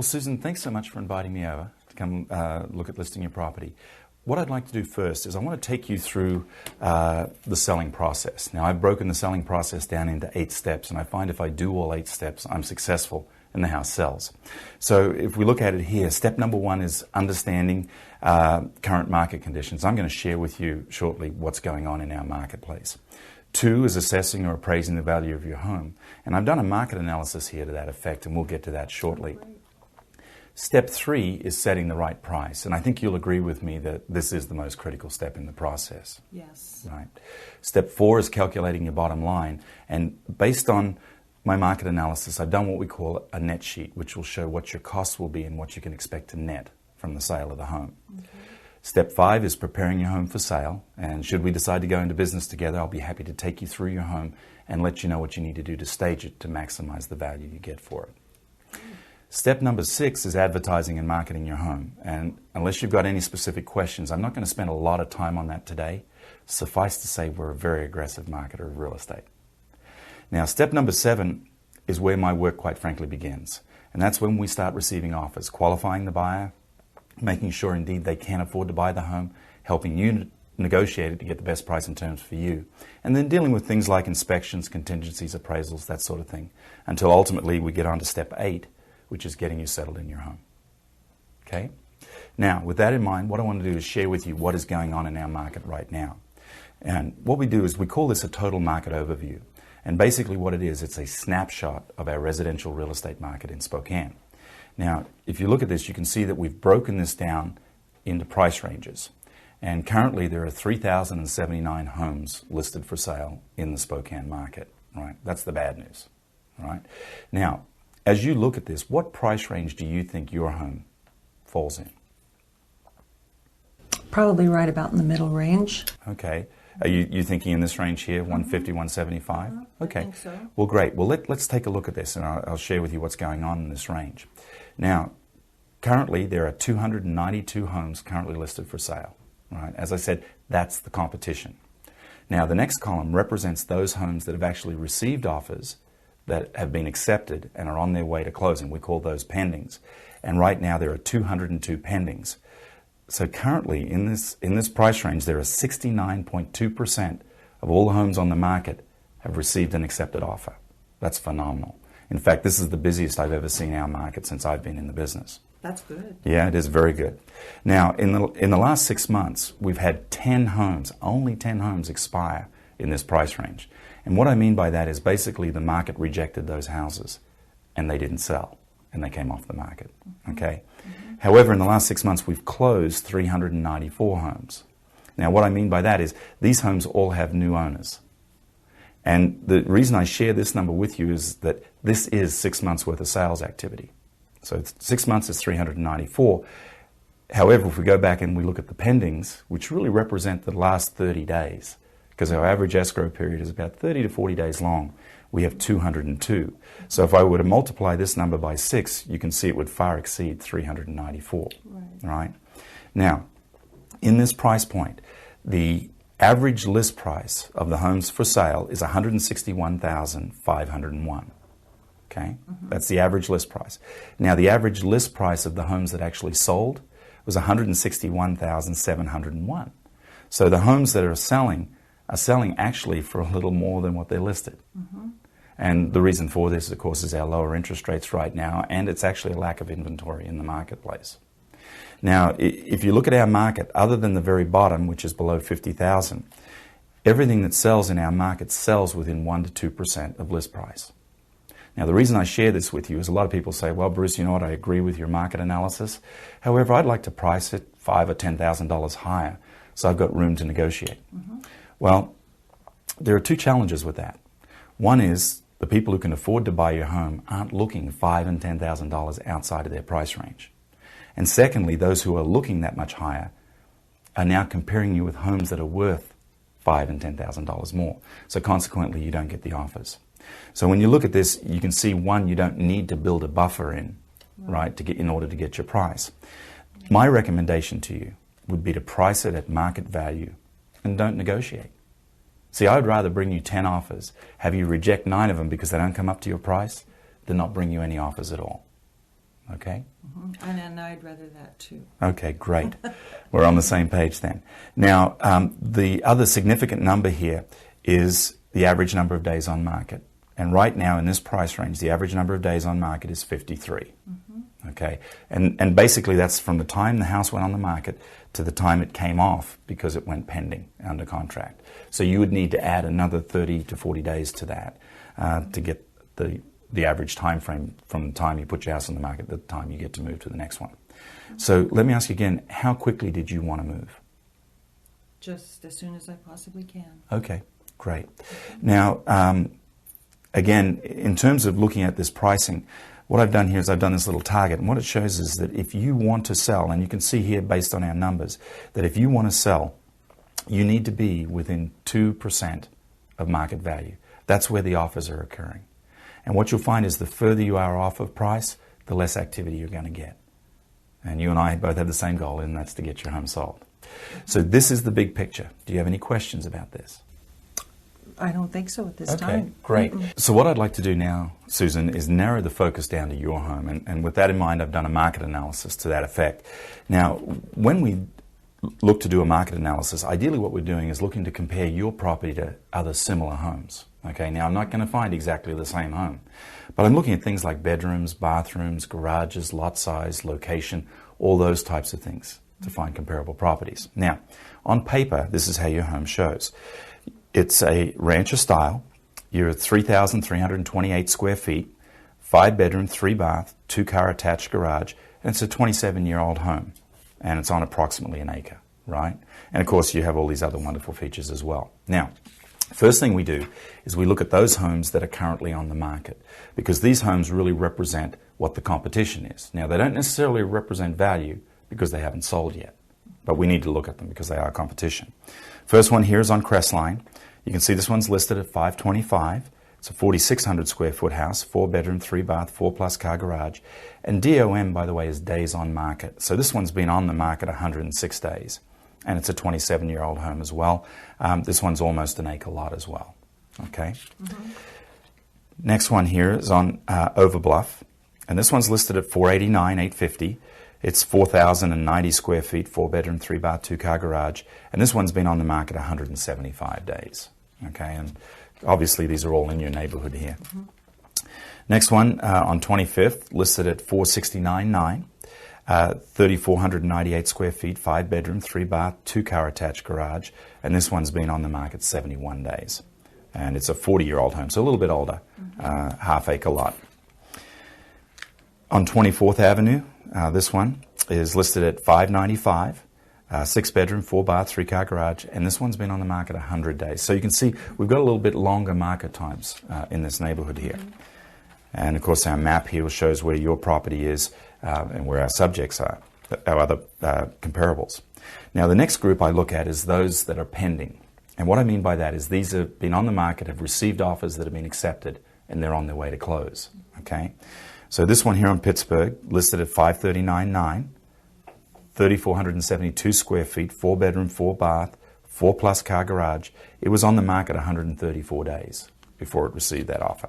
Susan, thanks so much for inviting me over to come look at listing your property. What I'd like to do first is I want to take you through the selling process. Now, I've broken the selling process down into 8 steps, and I find if I do all 8 steps, I'm successful and the house sells. So if we look at it here, step number 1 is understanding current market conditions. I'm going to share with you shortly what's going on in our marketplace. 2 is assessing or appraising the value of your home. And I've done a market analysis here to that effect, and we'll get to that shortly. Step 3 is setting the right price. And I think you'll agree with me that this is the most critical step in the process. Yes. Right. Step 4 is calculating your bottom line. And based on my market analysis, I've done what we call a net sheet, which will show what your costs will be and what you can expect to net from the sale of the home. Okay. Step 5 is preparing your home for sale. And should we decide to go into business together, I'll be happy to take you through your home and let you know what you need to do to stage it to maximize the value you get for it. Step number 6 is advertising and marketing your home. And unless you've got any specific questions, I'm not going to spend a lot of time on that today. Suffice to say, we're a very aggressive marketer of real estate. Now, step number 7 is where my work, quite frankly, begins. And that's when we start receiving offers, qualifying the buyer, making sure indeed they can afford to buy the home, helping you negotiate it to get the best price and terms for you, and then dealing with things like inspections, contingencies, appraisals, that sort of thing, until ultimately we get on to step 8, which is getting you settled in your home. Okay? Now, with that in mind, what I want to do is share with you what is going on in our market right now. And what we do is we call this a total market overview. And basically what it is, it's a snapshot of our residential real estate market in Spokane. Now, if you look at this, you can see that we've broken this down into price ranges. And currently there are 3,079 homes listed for sale in the Spokane market, right? That's the bad news, right? Now, as you look at this, what price range do you think your home falls in? Probably right about in the middle range. Okay. Are you thinking in this range here, 150, 175? Okay. I think so. Well, great. Well, let's take a look at this, and I'll share with you what's going on in this range. Now, currently there are 292 homes currently listed for sale. Right? As I said, that's the competition. Now, the next column represents those homes that have actually received offers that have been accepted and are on their way to closing. We call those pendings. And right now there are 202 pendings. So currently in this price range, there are 69.2% of all the homes on the market have received an accepted offer. That's phenomenal. In fact, this is the busiest I've ever seen our market since I've been in the business. That's good. Yeah, it is very good. Now, in the last 6 months, we've had 10 homes, only 10 homes expire in this price range. And what I mean by that is basically the market rejected those houses and they didn't sell and they came off the market. Okay? However, in the last 6 months, we've closed 394 homes. Now, what I mean by that is these homes all have new owners. And the reason I share this number with you is that this is 6 months worth of sales activity. So 6 months is 394. However, if we go back and we look at the pendings, which really represent the last 30 days, because our average escrow period is about 30 to 40 days long, we have 202. So if I were to multiply this number by 6, you can see it would far exceed 394. Right? Now, in this price point, the average list price of the homes for sale is $161,501. Okay? That's the average list price. Now, the average list price of the homes that actually sold was $161,701. So the homes that are selling actually for a little more than what they're listed. And the reason for this, of course, is our lower interest rates right now, and it's actually a lack of inventory in the marketplace. Now, if you look at our market, other than the very bottom, which is below 50,000, everything that sells in our market sells within 1 to 2% of list price. Now, the reason I share this with you is a lot of people say, well, Bruce, you know what, I agree with your market analysis. However, I'd like to price it $5,000 or $10,000 higher, so I've got room to negotiate. Well, there are 2 challenges with that. One is the people who can afford to buy your home aren't looking $5,000 and $10,000 outside of their price range. And secondly, those who are looking that much higher are now comparing you with homes that are worth $5,000 and $10,000 more. So consequently, you don't get the offers. So when you look at this, you can see, one, you don't need to build a buffer in, right, in order to get your price. My recommendation to you would be to price it at market value and don't negotiate. See, I would rather bring you 10 offers, have you reject 9 of them because they don't come up to your price, than not bring you any offers at all. Okay? And I'd rather that too. Okay, great. We're on the same page then. Now, the other significant number here is the average number of days on market. And right now in this price range, the average number of days on market is 53. Okay? And basically that's from the time the house went on the market to the time it came off because it went pending under contract. So you would need to add another 30 to 40 days to that to get the average time frame from the time you put your house on the market to the time you get to move to the next one. So let me ask you again, how quickly did you want to move? Just as soon as I possibly can. Okay, great. Now, again, in terms of looking at this pricing, what I've done here is I've done this little target, and what it shows is that if you want to sell, and you can see here based on our numbers, that if you want to sell, you need to be within 2% of market value. That's where the offers are occurring. And what you'll find is the further you are off of price, the less activity you're going to get. And you and I both have the same goal, and that's to get your home sold. So this is the big picture. Do you have any questions about this? I don't think so at this Okay, time. great. So what I'd like to do now, Susan, is narrow the focus down to your home. And with that in mind, I've done a market analysis to that effect. Now, when we look to do a market analysis, ideally what we're doing is looking to compare your property to other similar homes. Okay, now I'm not going to find exactly the same home, but I'm looking at things like bedrooms, bathrooms, garages, lot size, location, all those types of things to find comparable properties. Now, on paper, this is how your home shows. It's a rancher style. You're at 3,328 square feet, 5 bedroom, 3 bath, 2 car attached garage, and it's a 27-year-old home. And it's on approximately an acre, right? And of course, you have all these other wonderful features as well. Now, first thing we do is we look at those homes that are currently on the market, because these homes really represent what the competition is. Now, they don't necessarily represent value because they haven't sold yet, but we need to look at them because they are competition. First one here is on Crestline. You can see this one's listed at $525. It's a 4,600 square foot house, 4 bedroom, 3 bath, 4 plus car garage. And DOM, by the way, is days on market. So this one's been on the market 106 days. And it's a 27-year-old home as well. This one's almost an acre lot as well. Okay. Next one here is on Overbluff. And this one's listed at $489,850. It's 4,090 square feet, 4 bedroom, 3 bath, 2 car garage. And this one's been on the market 175 days. Okay. And obviously, these are all in your neighborhood here. Next one on 25th, listed at $469,900, 3,498 square feet, 5 bedroom, 3 bath, 2 car attached garage, and this one's been on the market 71 days. And it's a 40-year-old home, so a little bit older, half-acre lot. On 24th Avenue, this one is listed at $595,000. 6 bedroom, 4 bath, 3 car garage, and this one's been on the market 100 days. So you can see we've got a little bit longer market times in this neighborhood here. And of course our map here shows where your property is and where our subjects are, our other comparables. Now the next group I look at is those that are pending. And what I mean by that is these have been on the market, have received offers that have been accepted, and they're on their way to close. Okay. So this one here on Pittsburgh, listed at $539,900. 3,472 square feet, 4 bedroom, 4 bath, 4 plus car garage. It was on the market 134 days before it received that offer.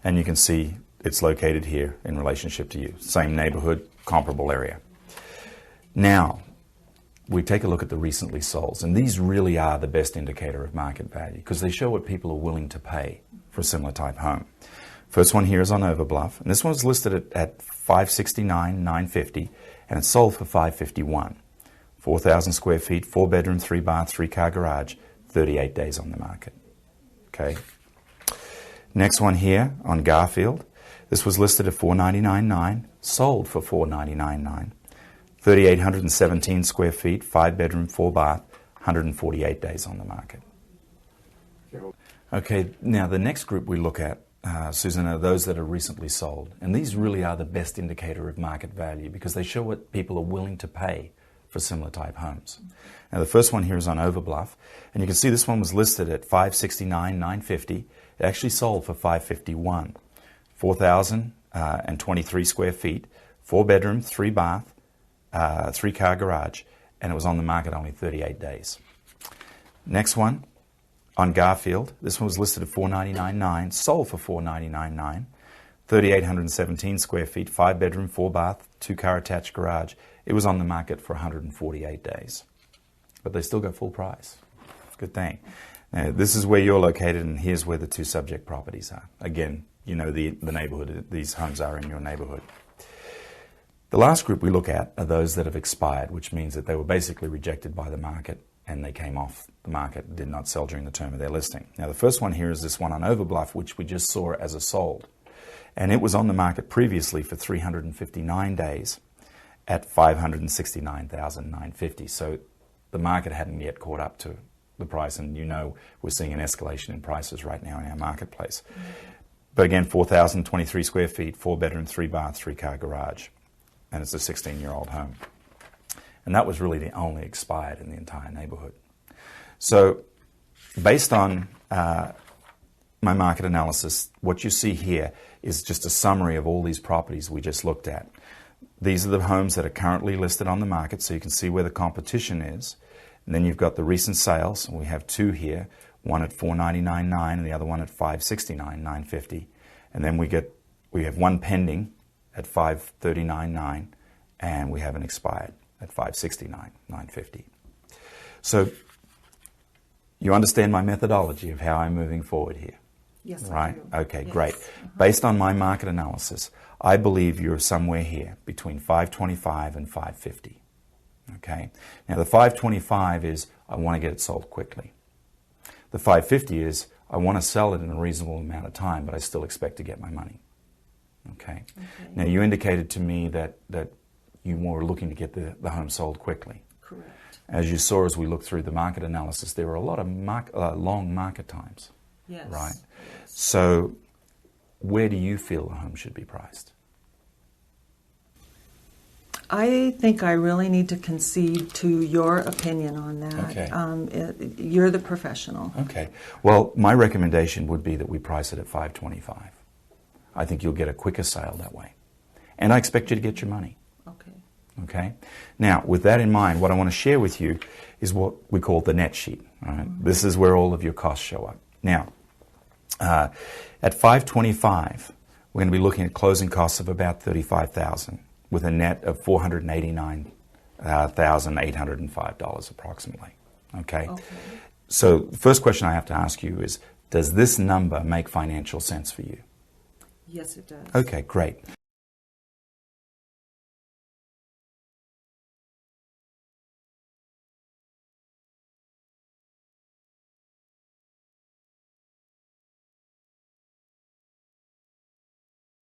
And you can see it's located here in relationship to you. Same neighborhood, comparable area. Now, we take a look at the recently solds, and these really are the best indicator of market value because they show what people are willing to pay for a similar type home. First one here is on Overbluff, and this one's listed at $569,950, and it's sold for $551. 4,000 square feet, 4 bedroom, 3 bath, 3 car garage, 38 days on the market. Okay. Next one here on Garfield. This was listed at $499,900, sold for $499,900. 3,817 square feet, 5 bedroom, 4 bath, 148 days on the market. Okay, now the next group we look at, Susan, are those that are recently sold. And these really are the best indicator of market value because they show what people are willing to pay for similar type homes. Now the first one here is on Overbluff, and you can see this one was listed at $569,950. It actually sold for $551. 4,023 square feet, 4 bedroom, 3 bath, 3 car garage, and it was on the market only 38 days. Next one on Garfield, this one was listed at $499,900, sold for $499,900. 3,817 square feet, 5-bedroom, 4-bath, 2-car attached garage. It was on the market for 148 days. But they still got full price. Good thing. Now, this is where you're located, and here's where the two subject properties are. Again, you know the neighborhood these homes are in your neighborhood. The last group we look at are those that have expired, which means that they were basically rejected by the market and they came off the market, did not sell during the term of their listing. Now, the first one here is this one on Overbluff, which we just saw as a sold. And it was on the market previously for 359 days at $569,950. So the market hadn't yet caught up to the price, and you know we're seeing an escalation in prices right now in our marketplace. But again, 4,023 square feet, 4-bedroom, 3-bath, 3-car garage. And it's a 16-year-old home. And that was really the only expired in the entire neighborhood. So based on my market analysis, what you see here is just a summary of all these properties we just looked at. These are the homes that are currently listed on the market, so you can see where the competition is. And then you've got the recent sales, and we have two here, one at $499.9 and the other one at $569.950. And then we have one pending at $539.9, and we have an expired at $569.950. So you understand my methodology of how I'm moving forward here? Yes, right? I do. Okay, yes. great. Based on my market analysis, I believe you're somewhere here between $525 and $550. Okay? Now the $525 is I want to get it sold quickly. The $550 is I want to sell it in a reasonable amount of time, but I still expect to get my money. Okay. Now you indicated to me that you were looking to get the home sold quickly. Correct. As you saw as we looked through the market analysis, there were a lot of long market times. Yes. Right. Yes. So where do you feel the home should be priced? I think I really need to concede to your opinion on that. Okay. You're the professional. Okay. Well, my recommendation would be that we price it at $525. I think you'll get a quicker sale that way. And I expect you to get your money. Okay. Okay? Now, with that in mind, what I want to share with you is what we call the net sheet. All right? Mm-hmm. This is where all of your costs show up. Now, at $525, we're going to be looking at closing costs of about $35,000 with a net of $489,805 approximately. Okay? So the first question I have to ask you is, does this number make financial sense for you? Yes, it does. Okay, great.